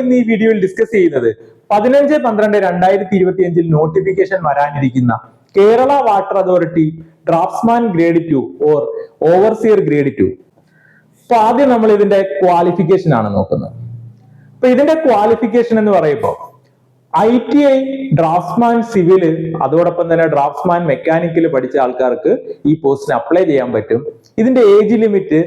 ഇന്ന് ഈ വീഡിയോയിൽ ഡിസ്കസ് ചെയ്യുന്നത് 15-12-2025 നോട്ടിഫിക്കേഷൻ വരാനിരിക്കുന്ന Kerala water authority draughtsman grade 2 or overseer grade 2. അപ്പൊ ആദ്യം നമ്മൾ ഇതിന്റെ ക്വാളിഫിക്കേഷൻ ആണ് നോക്കുന്നത്. അപ്പൊ ഇതിന്റെ ക്വാളിഫിക്കേഷൻ എന്ന് പറയുമ്പോൾ ITI ഡ്രാഫ്റ്റ്സ്മാൻ സിവില് അതോടൊപ്പം തന്നെ ഡ്രാഫ്റ്റ്സ്മാൻ മെക്കാനിക്കൽ പഠിച്ച ആൾക്കാർക്ക് ഈ പോസ്റ്റിന് അപ്ലൈ ചെയ്യാൻ പറ്റും. ഇതിന്റെ ഏജ് ലിമിറ്റ്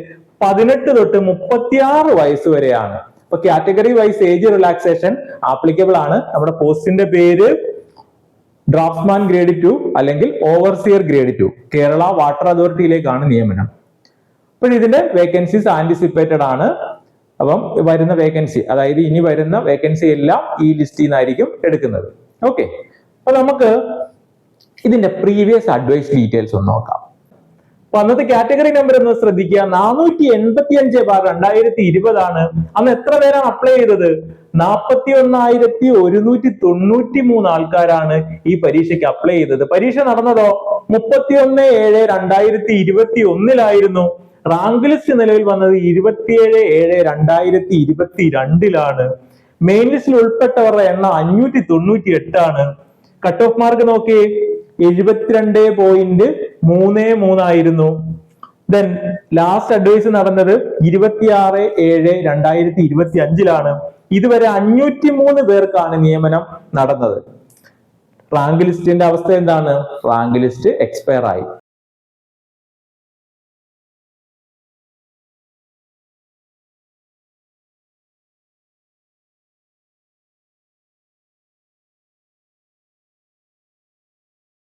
18 തൊട്ട് 36 വയസ്സ് വരെയാണ്. അപ്പൊ category wise age relaxation applicable ആണ്. നമ്മുടെ പോസ്റ്റിന്റെ പേര് ഡ്രാഫ്റ്റ്സ്മാൻ ഗ്രേഡ് 2 അല്ലെങ്കിൽ ഓവർസിയർ ഗ്രേഡ് 2 കേരള വാട്ടർ അതോറിറ്റിയിലേക്കാണ് നിയമനം. അപ്പോൾ ഇതിന്റെ വേക്കൻസീസ് ആന്റിസിപ്പേറ്റഡ് ആണ്. അപ്പം വരുന്ന വേക്കൻസി, അതായത് ഇനി വരുന്ന വേക്കൻസി എല്ലാം ഈ ലിസ്റ്റിൽ നിന്നായിരിക്കും എടുക്കുന്നത്. ഓക്കെ, അപ്പൊ നമുക്ക് ഇതിന്റെ പ്രീവിയസ് അഡ്വൈസ് ഡീറ്റെയിൽസ് ഒന്ന് നോക്കാം. അപ്പൊ അന്നത്തെ കാറ്റഗറി നമ്പർ ഒന്ന് ശ്രദ്ധിക്കുക. 485/2020 ആണ്. അന്ന് എത്ര പേരാണ് അപ്ലൈ ചെയ്തത്? 41,193 ആൾക്കാരാണ് ഈ പരീക്ഷയ്ക്ക് അപ്ലൈ ചെയ്തത്. പരീക്ഷ നടന്നതോ 31/7/2021 റാങ്ക് ലിസ്റ്റ് നിലവിൽ വന്നത് 27/7/2022 മെയിൻ ലിസ്റ്റിൽ ഉൾപ്പെട്ടവരുടെ എണ്ണം 598 ആണ്. കട്ട് ഓഫ് മാർക്ക് നോക്കിയേ 72.33 ആയിരുന്നു. ദെൻ ലാസ്റ്റ് അഡ്വൈസ് നടന്നത് 26/7/2025 ഇതുവരെ 503 പേർക്കാണ് നിയമനം നടന്നത്. റാങ്ക് ലിസ്റ്റിന്റെ അവസ്ഥ എന്താണ്? റാങ്ക് ലിസ്റ്റ് എക്സ്പയർ ആയി.